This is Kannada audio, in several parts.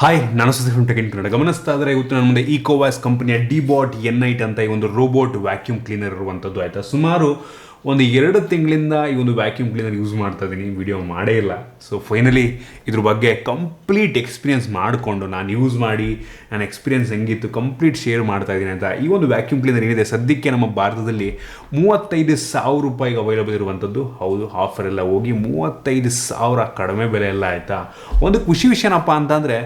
ಹಾಯ್, ನಾನು ಸುಧೀರ್ ಟೆಕಿನ್ ಕನ್ನಡ. ಗಮನಿಸ್ತಾ ಇದ್ರೆ ಇವತ್ತು ನನ್ನ ಮುಂದೆ ಈಕೋವಾಸ್ ಕಂಪನಿಯ ಡಿಬೋಟ್ N8 ಅಂತ ಈ ಒಂದು ರೋಬೋಟ್ ವ್ಯಾಕ್ಯೂಮ್ ಕ್ಲೀನರ್ ಇರುವಂಥದ್ದು ಆಯಿತಾ. ಸುಮಾರು ಒಂದು 2 ತಿಂಗಳಿಂದ ಈ ಒಂದು ವ್ಯಾಕ್ಯೂಮ್ ಕ್ಲೀನರ್ ಯೂಸ್ ಮಾಡ್ತಾ ಇದ್ದೀನಿ, ವಿಡಿಯೋ ಮಾಡೇ ಇಲ್ಲ. ಸೊ ಫೈನಲಿ ಇದ್ರ ಬಗ್ಗೆ ಕಂಪ್ಲೀಟ್ ಎಕ್ಸ್ಪೀರಿಯನ್ಸ್ ಮಾಡಿಕೊಂಡು ನಾನು ಯೂಸ್ ಮಾಡಿ ನನ್ನ ಎಕ್ಸ್ಪೀರಿಯನ್ಸ್ ಹೆಂಗಿತ್ತು ಕಂಪ್ಲೀಟ್ ಶೇರ್ ಮಾಡ್ತಾ ಇದ್ದೀನಿ ಅಂತ. ಈ ಒಂದು ವ್ಯಾಕ್ಯೂಮ್ ಕ್ಲೀನರ್ ಏನಿದೆ ಸದ್ಯಕ್ಕೆ ನಮ್ಮ ಭಾರತದಲ್ಲಿ 35,000 ರೂಪಾಯಿಗೆ ಅವೈಲಬಲ್ ಇರುವಂಥದ್ದು. ಹೌದು, ಆಫರ್ ಎಲ್ಲ ಹೋಗಿ 35,000 ಕಡಿಮೆ ಬೆಲೆ ಎಲ್ಲ ಆಯಿತಾ. ಒಂದು ಖುಷಿ ವಿಷಯನಪ್ಪ ಅಂತಂದರೆ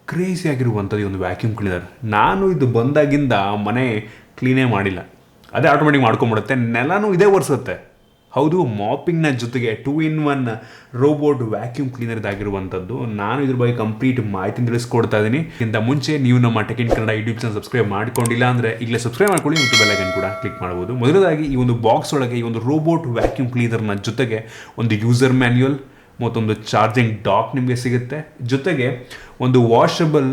ಕ್ರೇಜಿ ಆಗಿರುವಂಥದ್ದು ಈ ಒಂದು ವ್ಯಾಕ್ಯೂಮ್ ಕ್ಲೀನರ್. ನಾನು ಇದು ಬಂದಾಗಿಂದ ಮನೆ ಕ್ಲೀನೇ ಮಾಡಿಲ್ಲ, ಅದೇ ಆಟೋಮೆಟಿಕ್ ಮಾಡ್ಕೊಂಬಿಡುತ್ತೆ, ನೆಲನೂ ಇದೇ ಒರೆಸುತ್ತೆ. ಹೌದು, ಮಾಪಿಂಗ್ನ ಜೊತೆಗೆ 2-in-1 ರೋಬೋಟ್ ವ್ಯಾಕ್ಯೂಮ್ ಕ್ಲೀನರ್ ಇದಾಗಿರುವಂಥದ್ದು. ನಾನು ಇದ್ರ ಬಗ್ಗೆ ಕಂಪ್ಲೀಟ್ ಮಾಹಿತಿ ತಿಳಿಸ್ಕೊಡ್ತಾ ಇದ್ದೀನಿ. ಇಂಥ ಮುಂಚೆ ನೀವು ನಮ್ಮ ಟೆಕಿನ್ ಕನ್ನಡ ಯೂಟ್ಯೂಬ್ ಚಾನಲ್ ಸಬ್ಸ್ಕ್ರೈಬ್ ಮಾಡ್ಕೊಂಡಿಲ್ಲ ಅಂದರೆ ಈಗಲೇ ಸಬ್ಸ್ಕ್ರೈಬ್ ಮಾಡ್ಕೊಳ್ಳಿ, ಯೂಟ್ಯೂಬ್ ಬೆಲ್ ಐಕಾನ್ ಕೂಡ ಕ್ಲಿಕ್ ಮಾಡ್ಬೋದು. ಮೊದಲದಾಗಿ ಈ ಒಂದು ಬಾಕ್ಸ್ ಒಳಗೆ ಈ ಒಂದು ರೋಬೋಟ್ ವ್ಯಾಕ್ಯೂಮ್ ಕ್ಲೀನರ್ನ ಜೊತೆಗೆ ಒಂದು ಯೂಸರ್ ಮ್ಯಾನ್ಯುಯಲ್ ಮತ್ತೊಂದು ಚಾರ್ಜಿಂಗ್ ಡಾಕ್ ನಿಮಗೆ ಸಿಗುತ್ತೆ. ಜೊತೆಗೆ ಒಂದು ವಾಷಬಲ್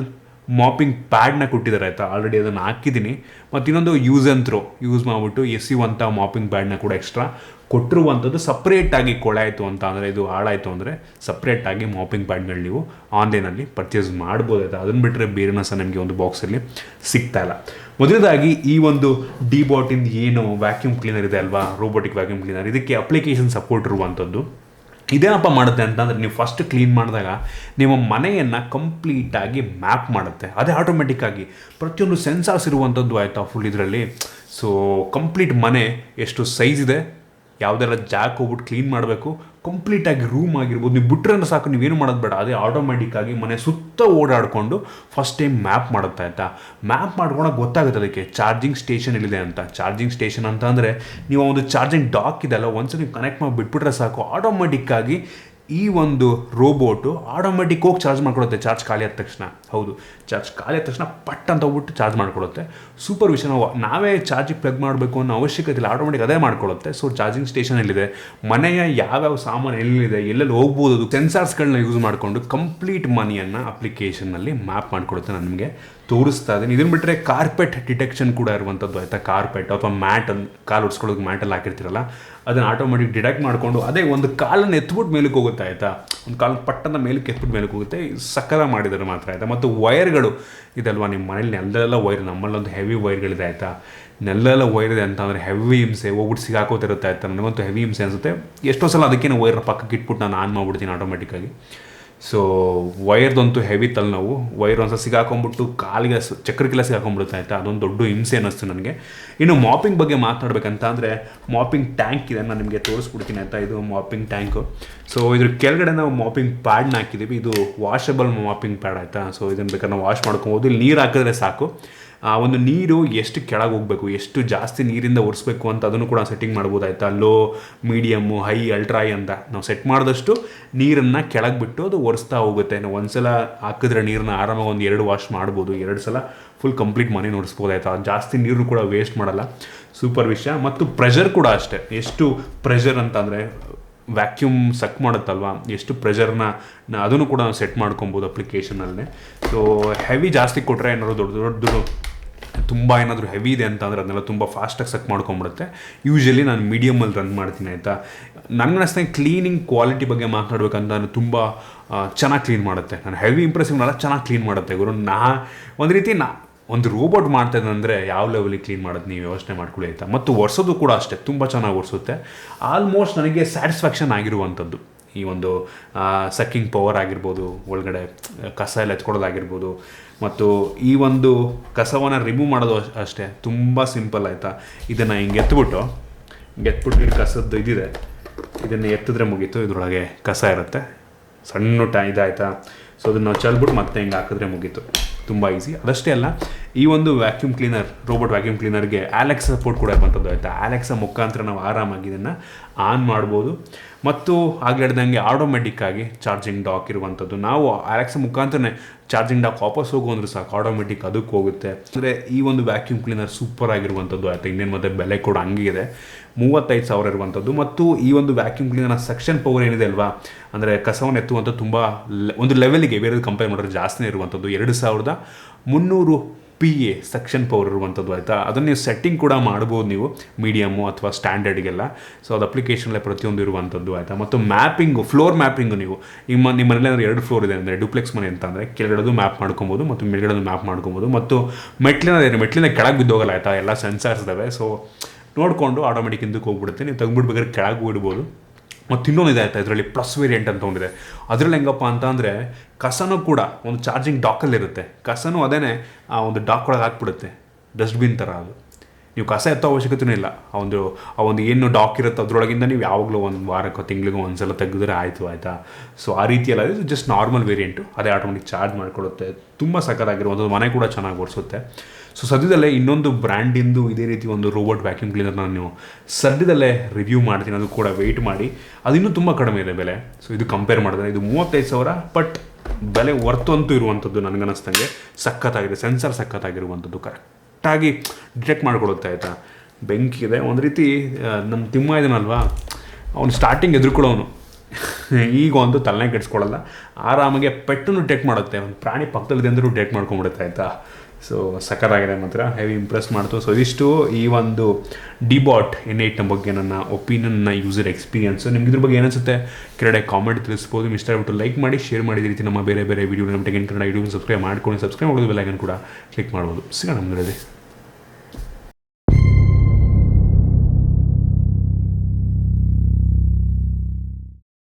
ಮಾಪಿಂಗ್ ಪ್ಯಾಡ್ನ ಕೊಟ್ಟಿದ್ದಾರೆ ಆಯಿತಾ. ಆಲ್ರೆಡಿ ಅದನ್ನು ಹಾಕಿದ್ದೀನಿ. ಮತ್ತು ಇನ್ನೊಂದು ಯೂಸ್ ಆ್ಯಂಡ್ ಥ್ರೋ ಯೂಸ್ ಮಾಡಿಬಿಟ್ಟು ಎಸೆಯುವಂಥ ಮಾಪಿಂಗ್ ಪ್ಯಾಡ್ನ ಕೂಡ ಎಕ್ಸ್ಟ್ರಾ ಕೊಟ್ಟಿರುವಂಥದ್ದು. ಸಪ್ರೇಟಾಗಿ ಕೊಳಾಯಿತು ಅಂತ ಅಂದರೆ, ಇದು ಹಾಳಾಯಿತು ಅಂದರೆ ಸಪ್ರೇಟಾಗಿ ಮಾಪಿಂಗ್ ಪ್ಯಾಡ್ಗಳು ನೀವು ಆನ್ಲೈನಲ್ಲಿ ಪರ್ಚೇಸ್ ಮಾಡ್ಬೋದಾಯ್ತು. ಅದನ್ನು ಬಿಟ್ಟರೆ ಬೇರೆನ ಸಹ ನಿಮಗೆ ಒಂದು ಬಾಕ್ಸಲ್ಲಿ ಸಿಗ್ತಾಯಿಲ್ಲ. ಮೊದಲದಾಗಿ ಈ ಒಂದು ಡಿಬೋಟಿಂದ ಏನು ವ್ಯಾಕ್ಯೂಮ್ ಕ್ಲೀನರ್ ಇದೆ ಅಲ್ವಾ, ರೋಬೋಟಿಕ್ ವ್ಯಾಕ್ಯೂಮ್ ಕ್ಲೀನರ್, ಇದಕ್ಕೆ ಅಪ್ಲಿಕೇಶನ್ ಸಪೋರ್ಟ್ ಇರುವಂಥದ್ದು. ಇದೇನಪ್ಪ ಮಾಡುತ್ತೆ ಅಂತಂದರೆ, ನೀವು ಫಸ್ಟ್ ಕ್ಲೀನ್ ಮಾಡಿದಾಗ ನಿಮ್ಮ ಮನೆಯನ್ನು ಕಂಪ್ಲೀಟಾಗಿ ಮ್ಯಾಪ್ ಮಾಡುತ್ತೆ. ಅದೇ ಆಟೋಮೆಟಿಕ್ಕಾಗಿ ಪ್ರತಿಯೊಂದು ಸೆನ್ಸಾರ್ಸ್ ಇರುವಂಥದ್ದು ಆಯಿತಾ ಫುಲ್ ಇದರಲ್ಲಿ. ಸೊ ಕಂಪ್ಲೀಟ್ ಮನೆ ಎಷ್ಟು ಸೈಜ್ ಇದೆ, ಯಾವುದೆಲ್ಲ ಜಾಕ್ ಹೋಗ್ಬಿಟ್ಟು ಕ್ಲೀನ್ ಮಾಡಬೇಕು, ಕಂಪ್ಲೀಟಾಗಿ ರೂಮ್ ಆಗಿರ್ಬೋದು ನೀವು ಬಿಟ್ರೆ ಸಾಕು, ನೀವೇನು ಮಾಡೋದು ಬೇಡ, ಅದೇ ಆಟೋಮೆಟಿಕ್ಕಾಗಿ ಮನೆ ಸುತ್ತ ಓಡಾಡಿಕೊಂಡು ಫಸ್ಟ್ ಟೈಮ್ ಮ್ಯಾಪ್ ಮಾಡುತ್ತೆ ಆಯಿತಾ. ಮ್ಯಾಪ್ ಮಾಡ್ಕೊಂಡಾಗ ಗೊತ್ತಾಗುತ್ತೆ ಅದಕ್ಕೆ ಚಾರ್ಜಿಂಗ್ ಸ್ಟೇಷನ್ ಎಲ್ಲಿದೆ ಅಂತ. ಚಾರ್ಜಿಂಗ್ ಸ್ಟೇಷನ್ ಅಂತ ಅಂದರೆ ನೀವು ಒಂದು ಚಾರ್ಜಿಂಗ್ ಡಾಕ್ ಇದೆಲ್ಲ ಒಂದ್ಸಲ ನೀವು ಕನೆಕ್ಟ್ ಮಾಡಿ ಬಿಟ್ಬಿಟ್ರೆ ಸಾಕು, ಆಟೋಮೆಟಿಕ್ಕಾಗಿ ಈ ಒಂದು ರೋಬೋಟು ಆಟೋಮೆಟಿಕ್ ಹೋಗಿ ಚಾರ್ಜ್ ಮಾಡ್ಕೊಡುತ್ತೆ ಚಾರ್ಜ್ ಖಾಲಿ ಆದ ತಕ್ಷಣ. ಹೌದು, ಚಾರ್ಜ್ ಖಾಲಿ ಆದ ತಕ್ಷಣ ಪಟ್ ಅಂತ ಹೋಗ್ಬಿಟ್ಟು ಚಾರ್ಜ್ ಮಾಡ್ಕೊಡುತ್ತೆ. ಸೂಪರ್ ವಿಷಯ. ನಾವೇ ಚಾರ್ಜಿಗೆ ಪ್ಲಗ್ ಮಾಡಬೇಕು ಅನ್ನೋ ಅವಶ್ಯಕತೆ ಇಲ್ಲ, ಆಟೋಮೆಟಿಕ್ ಅದೇ ಮಾಡ್ಕೊಳುತ್ತೆ. ಸೊ ಚಾರ್ಜಿಂಗ್ ಸ್ಟೇಷನ್ ಎಲ್ಲಿದೆ, ಮನೆಯ ಯಾವ್ಯಾವ ಸಾಮಾನು ಎಲ್ಲಿದೆ, ಎಲ್ಲೆಲ್ಲಿ ಹೋಗ್ಬೋದು, ಅದು ಸೆನ್ಸಾರ್ಸ್ಗಳನ್ನ ಯೂಸ್ ಮಾಡಿಕೊಂಡು ಕಂಪ್ಲೀಟ್ ಮನೆಯನ್ನು ಅಪ್ಲಿಕೇಶನ್ನಲ್ಲಿ ಮ್ಯಾಪ್ ಮಾಡಿಕೊಡುತ್ತೆ. ನಾನು ನಿಮಗೆ ತೋರಿಸ್ತಾ ಇದ್ದೀನಿ. ಇದನ್ನು ಬಿಟ್ಟರೆ ಕಾರ್ಪೆಟ್ ಡಿಟೆಕ್ಷನ್ ಕೂಡ ಇರುವಂಥದ್ದು ಆಯಿತಾ. ಕಾರ್ಪೆಟ್ ಅಥವಾ ಮ್ಯಾಟ್, ಕಾಲು ಉಡ್ಸ್ಕೊಳ್ಳೋದು ಮ್ಯಾಟಲ್ಲಿ ಹಾಕಿರ್ತೀರಲ್ಲ, ಅದನ್ನು ಆಟೋಮೆಟಿಕ್ ಡಿಟೆಕ್ಟ್ ಮಾಡಿಕೊಂಡು ಅದೇ ಒಂದು ಕಾಲನ್ನು ಎತ್ಬಿಟ್ಟು ಮೇಲಕ್ಕೆ ಹೋಗುತ್ತೆ ಆಯಿತಾ. ಒಂದು ಕಾಲು ಪಟ್ಟನ ಮೇಲಕ್ಕೆ ಎತ್ಬಿಟ್ಟು ಮೇಲಕ್ಕೆ ಹೋಗುತ್ತೆ. ಸಕಲ ಮಾಡಿದರೆ ಮಾತ್ರ ಆಯಿತಾ. ಮತ್ತು ವೈರ್ಗಳು ಇದಲ್ವಾ, ನಿಮ್ಮ ಮನೇಲಿ ನೆಲ್ಲೆಲ್ಲ ವೈರ್, ನಮ್ಮಲ್ಲೊಂದು ಹೆವಿ ವೈರ್ಗಳಿದೆ ಆಯಿತಾ. ನೆಲ್ಲೆಲ್ಲ ವೈರ್ ಇದೆ ಅಂತ ಅಂದರೆ ಹೆವಿ ಹಿಂಸೆ, ಹೋಗ್ಬಿಟ್ಟು ಸಿಗಾಕೋತಿರುತ್ತೆ ಆಯಿತಾ. ನನಗಂತೂ ಹೆವಿ ಹಿಂಸೆ ಅನಿಸುತ್ತೆ. ಎಷ್ಟೋ ಸಲ ಅದಕ್ಕೇನು ವೈರ್ನ ಪಕ್ಕಕ್ಕೆ ಇಟ್ಬಿಟ್ಟು ನಾನು ಆನ್ ಮಾಡಿಬಿಡ್ತೀನಿ ಆಟೋಮೆಟಿಕ್ಕಾಗಿ. ಸೊ ವೈರ್ದಂತೂ ಹೆವಿ ತಲೆನೋವು. ವೈರ್ ಒಂದ್ಸಲ ಸಿಗಾಕೊಂಡ್ಬಿಟ್ಟು ಕಾಲಿಗೆ ಚಕ್ರಕ್ಕೆಲ್ಲ ಸಿಗಾಕೊಂಡ್ಬಿಡುತ್ತೆ ಆಯಿತಾ. ಅದೊಂದು ದೊಡ್ಡ ಹಿಂಸೆ ಅನ್ನಿಸ್ತು ನನಗೆ. ಇನ್ನು ಮಾಪಿಂಗ್ ಬಗ್ಗೆ ಮಾತನಾಡಬೇಕಂತ ಅಂದರೆ, ಮಾಪಿಂಗ್ ಟ್ಯಾಂಕ್ ಇದೆ, ನಾನು ನಿಮಗೆ ತೋರಿಸ್ಬಿಡ್ತೀನಿ ಆಯಿತಾ. ಇದು ಮಾಪಿಂಗ್ ಟ್ಯಾಂಕು. ಸೊ ಇದ್ರ ಕೆಳಗಡೆ ನಾವು ಮಾಪಿಂಗ್ ಪ್ಯಾಡ್ನ ಹಾಕಿದ್ದೀವಿ. ಇದು ವಾಷಬಲ್ ಮಾಪಿಂಗ್ ಪ್ಯಾಡ್ ಆಯಿತಾ. ಸೊ ಇದನ್ನು ಬೇಕಾದ್ರೆ ನಾವು ವಾಶ್ ಮಾಡ್ಕೊಬೋದು. ಇಲ್ಲಿ ನೀರು ಹಾಕಿದ್ರೆ ಸಾಕು. ಒಂದು ನೀರು ಎಷ್ಟು ಕೆಳಗೆ ಹೋಗಬೇಕು, ಎಷ್ಟು ಜಾಸ್ತಿ ನೀರಿಂದ ಒರೆಸ್ಬೇಕು ಅಂತ ಅದನ್ನು ಕೂಡ ಸೆಟ್ಟಿಂಗ್ ಮಾಡ್ಬೋದು ಆಯಿತಾ. ಲೋ, ಮೀಡಿಯಮ್ಮು, ಹೈ, ಅಲ್ಟ್ರಾ ಅಂತ ನಾವು ಸೆಟ್ ಮಾಡಿದಷ್ಟು ನೀರನ್ನು ಕೆಳಗೆ ಬಿಟ್ಟು ಅದು ಒರೆಸ್ತಾ ಹೋಗುತ್ತೆ. ನಾವು ಒಂದು ಸಲ ಹಾಕಿದ್ರೆ ನೀರನ್ನ ಆರಾಮಾಗಿ ಒಂದು 2 ವಾಶ್ ಮಾಡ್ಬೋದು. 2 ಸಲ ಫುಲ್ ಕಂಪ್ಲೀಟ್ ಮನೆ ಒರೆಸ್ಬೋದು ಆಯಿತಾ. ಜಾಸ್ತಿ ನೀರು ಕೂಡ ವೇಸ್ಟ್ ಮಾಡಲ್ಲ. ಸೂಪರ್ ವಿಷಯ. ಮತ್ತು ಪ್ರೆಷರ್ ಕೂಡ ಅಷ್ಟೇ. ಎಷ್ಟು ಪ್ರೆಷರ್ ಅಂತಂದರೆ, ವ್ಯಾಕ್ಯೂಮ್ ಸಕ್ ಮಾಡುತ್ತಲ್ವ, ಎಷ್ಟು ಪ್ರೆಷರ್ನ ಅದನ್ನು ಕೂಡ ನಾವು ಸೆಟ್ ಮಾಡ್ಕೊಬೋದು ಅಪ್ಲಿಕೇಶನಲ್ಲೇ. ಸೊ ಹೆವಿ ಜಾಸ್ತಿ ಕೊಟ್ಟರೆ ಏನಾದ್ರು ದೊಡ್ಡ ತುಂಬ ಏನಾದರೂ ಹೆವಿ ಇದೆ ಅಂತಂದರೆ ಅದನ್ನೆಲ್ಲ ತುಂಬ ಫಾಸ್ಟಾಗಿ ಸಕ್ ಮಾಡ್ಕೊಂಬಿಡುತ್ತೆ. ಯೂಶ್ವಲಿ ನಾನು ಮೀಡಿಯಮಲ್ಲಿ ರನ್ ಮಾಡ್ತೀನಿ ಆಯಿತಾ. ನನಗೆ ಅನಿಸ್ತಂಗೆ ಕ್ಲೀನಿಂಗ್ ಕ್ವಾಲಿಟಿ ಬಗ್ಗೆ ಮಾತನಾಡ್ಬೇಕಂತ ನಾನು ತುಂಬ ಚೆನ್ನಾಗಿ ಕ್ಲೀನ್ ಮಾಡುತ್ತೆ. ನಾನು ಹೆವಿ ಇಂಪ್ರೆಸಿವ್ನೆಲ್ಲ ಚೆನ್ನಾಗಿ ಕ್ಲೀನ್ ಮಾಡುತ್ತೆ ಗುರು. ಒಂದು ರೀತಿ ಒಂದು ರೋಬೋಟ್ ಮಾಡ್ತಾಯಿದ್ದೆ ಅಂದರೆ ಯಾವ ಲೆವೆಲಿಗೆ ಕ್ಲೀನ್ ಮಾಡೋದು ನೀವು ಯೋಚನೆ ಮಾಡ್ಕೊಳ್ಳಿ ಆಯಿತಾ. ಮತ್ತು ಒರೆಸೋದು ಕೂಡ ಅಷ್ಟೇ, ತುಂಬ ಚೆನ್ನಾಗಿ ಒರೆಸುತ್ತೆ. ಆಲ್ಮೋಸ್ಟ್ ನನಗೆ ಸ್ಯಾಟಿಸ್ಫ್ಯಾಕ್ಷನ್ ಆಗಿರುವಂಥದ್ದು ಈ ಒಂದು ಸಕ್ಕಿಂಗ್ ಪವರ್ ಆಗಿರ್ಬೋದು, ಒಳಗಡೆ ಕಸ ಎಲ್ಲ ಎತ್ಕೊಳ್ಳೋದಾಗಿರ್ಬೋದು, ಮತ್ತು ಈ ಒಂದು ಕಸವನ್ನು ರಿಮೂವ್ ಮಾಡೋದು ಅಷ್ಟೇ ತುಂಬ ಸಿಂಪಲ್ ಆಯಿತಾ. ಇದನ್ನು ಹಿಂಗೆ ಎತ್ಬಿಟ್ಟು ಇಲ್ಲಿ ಕಸದ್ದು ಇದಿದೆ, ಇದನ್ನು ಎತ್ತಿದ್ರೆ ಮುಗೀತು. ಇದರೊಳಗೆ ಕಸ ಇರುತ್ತೆ, ಸಣ್ಣ ಇದಾಯಿತಾ. ಸೊ ಅದನ್ನು ನಾವು ಚೆಲ್ಬಿಟ್ಟು ಮತ್ತೆ ಹಿಂಗೆ ಹಾಕಿದ್ರೆ ಮುಗೀತು. ತುಂಬ ಈಸಿ. ಅದಷ್ಟೇ ಅಲ್ಲ, ಈ ಒಂದು ವ್ಯಾಕ್ಯೂಮ್ ಕ್ಲೀನರ್, ರೋಬೋಟ್ ವ್ಯಾಕ್ಯೂಮ್ ಕ್ಲೀನರ್ಗೆ ಆಲೆಕ್ಸಾ ಸಪೋರ್ಟ್ ಕೂಡ ಇರುವಂಥದ್ದು ಆಯಿತಾ. ಆಲೆಕ್ಸಾ ಮುಖಾಂತರ ನಾವು ಆರಾಮಾಗಿ ಇದನ್ನು ಆನ್ ಮಾಡ್ಬೋದು. ಮತ್ತು ಆಗ್ಲಿಡ್ದಂಗೆ ಆಟೋಮೆಟಿಕ್ಕಾಗಿ ಚಾರ್ಜಿಂಗ್ ಡಾಕ್ ಇರುವಂಥದ್ದು. ನಾವು ಆಲೆಕ್ಸಾ ಮುಖಾಂತರನೇ ಚಾರ್ಜಿಂಗ್ ಡಾಕ್ ವಾಪಸ್ ಹೋಗು ಅಂದರೆ ಸಾಕು, ಆಟೋಮೆಟಿಕ್ ಅದಕ್ಕೆ ಹೋಗುತ್ತೆ. ಅಂದರೆ ಈ ಒಂದು ವ್ಯಾಕ್ಯೂಮ್ ಕ್ಲೀನರ್ ಸೂಪರ್ ಆಗಿರುವಂಥದ್ದು ಆಯಿತಾ. ಇನ್ನೇನು ಮತ್ತೆ ಬೆಲೆ ಕೂಡ ಹಂಗೆ ಇದೆ, 35,000 ಇರುವಂಥದ್ದು. ಮತ್ತು ಈ ಒಂದು ವ್ಯಾಕ್ಯೂಮ್ ಕ್ಲೀನರ್ನ ಸೆಕ್ಷನ್ ಪವರ್ ಏನಿದೆ ಅಲ್ವಾ, ಅಂದರೆ ಕಸವನ್ನು ಎತ್ತುವಂಥ ತುಂಬ ಒಂದು ಲೆವೆಲಿಗೆ ಬೇರೆ ಕಂಪೇರ್ ಮಾಡಿದ್ರೆ ಜಾಸ್ತಿನೇ ಇರುವಂಥದ್ದು. 2,300 PA ಸೆಕ್ಷನ್ ಪವರ್ ಇರುವಂಥದ್ದು ಆಯಿತಾ. ಅದನ್ನು ನೀವು ಸೆಟ್ಟಿಂಗ್ ಕೂಡ ಮಾಡ್ಬೋದು ನೀವು ಮೀಡಿಯಮ್ಮು ಅಥವಾ ಸ್ಟ್ಯಾಂಡರ್ಡ್ಗೆಲ್ಲ. ಸೊ ಅದು ಅಪ್ಲಿಕೇಶನ್ಲೆ ಪ್ರತಿಯೊಂದು ಇರುವಂಥದ್ದು ಆಯಿತಾ. ಮತ್ತು ಮ್ಯಾಪಿಂಗು, ಫ್ಲೋರ್ ಮ್ಯಾಪಿಂಗು, ನೀವು ನಿಮ್ಮ ಮನೇಲಿ ಅಂದರೆ 2 ಫ್ಲೋರ್ ಇದೆ ಅಂದರೆ ಡುಪ್ಲೆಕ್ಸ್ ಮನೆ ಅಂತ ಅಂದರೆ ಕೆಳಗಡೆದು ಮ್ಯಾಪ್ ಮಾಡ್ಕೊಬೋದು ಮತ್ತು ಮೇಲ್ಗಡೆದು ಮ್ಯಾಪ್ ಮಾಡ್ಕೊಬೋದು. ಮತ್ತು ಮೆಟ್ಲಿಂದ ಕೆಳಗೆ ಬಿದ್ದೋಗಲ್ಲ ಆಯಿತಾ, ಎಲ್ಲ ಸೆನ್ಸರ್ಸ್ ಇದ್ದಾವೆ. ಸೊ ನೋಡಿಕೊಂಡು ಆಟೋಮೆಟಿಕ್ ಹಿಂದಕ್ಕೆ ಹೋಗ್ಬಿಡುತ್ತೆ, ನೀವು ತೆಗ್ದುಬಿಡ್ಬೇಕಾದ್ರೆ ಕೆಳಗೆ ಬಿಡ್ಬೋದು. ಮತ್ತು ಇನ್ನೊಂದು ಇದೆ ಆಯಿತಾ, ಇದರಲ್ಲಿ ಪ್ಲಸ್ ವೇರಿಯಂಟ್ ಅಂತ ಒಂದಿದೆ. ಅದರಲ್ಲಿ ಹೆಂಗಪ್ಪ ಅಂತ ಅಂದರೆ ಕಸನೂ ಕೂಡ ಒಂದು ಚಾರ್ಜಿಂಗ್ ಡಾಕಲ್ಲಿರುತ್ತೆ. ಕಸನೂ ಅದೇ ಆ ಒಂದು ಡಾಕ್ ಒಳಗೆ ಹಾಕ್ಬಿಡುತ್ತೆ, ಡಸ್ಟ್ಬಿನ್ ಥರ. ಅದು ನೀವು ಕಸ ಎತ್ತೋ ಅವಶ್ಯಕತೆಯೂ ಇಲ್ಲ. ಆ ಒಂದು ಏನು ಡಾಕ್ ಇರುತ್ತೆ ಅದರೊಳಗಿಂದ ನೀವು ಯಾವಾಗಲೂ ಒಂದು ವಾರಕ್ಕೋ ತಿಂಗಳಿಗೋ ಒಂದ್ಸಲ ತೆಗೆದ್ರೆ ಆಯಿತಾ. ಸೊ ಆ ರೀತಿಯಲ್ಲ, ಇದು ಜಸ್ಟ್ ನಾರ್ಮಲ್ ವೇರಿಯಂಟು, ಅದೇ ಆಟೋಮೆಟಿಕ್ ಚಾರ್ಜ್ ಮಾಡಿಕೊಡುತ್ತೆ. ತುಂಬ ಸಕ್ಕತ್ತಾಗಿರುವಂಥದ್ದು, ಮನೆ ಕೂಡ ಚೆನ್ನಾಗಿ ಓಡಿಸುತ್ತೆ. ಸೊ ಸದ್ಯದಲ್ಲೇ ಇನ್ನೊಂದು ಬ್ರ್ಯಾಂಡಿಂದು ಇದೇ ರೀತಿ ಒಂದು ರೋಬೋಟ್ ವ್ಯಾಕ್ಯೂಮ್ ಕ್ಲೀನರ್ ನಾನು ಸದ್ಯದಲ್ಲೇ ರಿವ್ಯೂ ಮಾಡ್ತೀನಿ, ಅದು ಕೂಡ ವೆಯ್ಟ್ ಮಾಡಿ. ಅದು ಇನ್ನೂ ತುಂಬ ಕಡಿಮೆ ಇದೆ ಬೆಲೆ. ಸೊ ಇದು ಕಂಪೇರ್ ಮಾಡಿದ್ರೆ ಇದು 35,000, ಬಟ್ ಬೆಲೆ ವರ್ತು ಅಂತೂ ಇರುವಂಥದ್ದು ನನಗನ್ನಿಸ್ತಂಗೆ. ಸಖತ್ತಾಗಿದೆ, ಸೆನ್ಸರ್ ಸಖತ್ತಾಗಿರುವಂಥದ್ದು, ಕರೆಕ್ಟಾಗಿ ಡಿಟೆಕ್ಟ್ ಮಾಡಿಕೊಡುತ್ತೆ ಆಯಿತಾ. ಬೆಂಕಿ ಇದೆ ಒಂದು ರೀತಿ. ನಮ್ಮ ತಿಮ್ಮ ಇದನ್ನಲ್ವಾ, ಅವನು ಸ್ಟಾರ್ಟಿಂಗ್ ಎದುರುಕೊಳ್ಳೋನು, ಈಗ ಒಂದು ತಲೆನೇ ಕೆಡಿಸ್ಕೊಳ್ಳಲ್ಲ, ಆರಾಮಾಗೆ ಪೆಟ್ಟನ್ನು ಡಿಟೆಕ್ಟ್ ಮಾಡುತ್ತೆ. ಒಂದು ಪ್ರಾಣಿ ಪಕ್ಕದಲ್ಲಿದೆ ಅಂದರೂ ಡಿಟೆಕ್ಟ್ ಮಾಡ್ಕೊಂಡ್ಬಿಡುತ್ತೆ ಆಯಿತಾ. ಸೊ ಸಕ್ಕತ್ತಾಗಿದೆ, ಮಾತ್ರ ಹೆವಿ ಇಂಪ್ರೆಸ್ ಮಾಡ್ತು. ಸೊ ಇದಿಷ್ಟು ಈ ಒಂದು ಡಿಬಾಟ್ N8 ಬಗ್ಗೆ ನನ್ನ ಒಪಿನಿಯನ್, ನನ್ನ ಯೂಸರ್ ಎಕ್ಸ್ಪೀರಿಯನ್ಸು. ನಿಮ್ಗೆ ಇದ್ರ ಬಗ್ಗೆ ಏನಿಸುತ್ತೆ ಕೆಳಗಡೆ ಕಾಮೆಂಟ್ ತಿಳಿಸ್ಬೋದು. ಇಷ್ಟ ಆಗ್ಬಿಟ್ಟು ಲೈಕ್ ಮಾಡಿ, ಶೇರ್ ಮಾಡಿ. ಈ ರೀತಿ ನಮ್ಮ ಬೇರೆ ಬೇರೆ ವೀಡಿಯೋ ನಮ್ಮ tech in Kannada YouTube subscribe ಮಾಡ್ಕೊಂಡು, ಸಬ್ಸ್ಕ್ರೈಬ್ ಮಾಡೋದು ಬೆಲ್ ಐಕನ್ ಕೂಡ ಕ್ಲಿಕ್ ಮಾಡ್ಬೋದು. ಸಿಗೋಣ ಮುಂದೆ.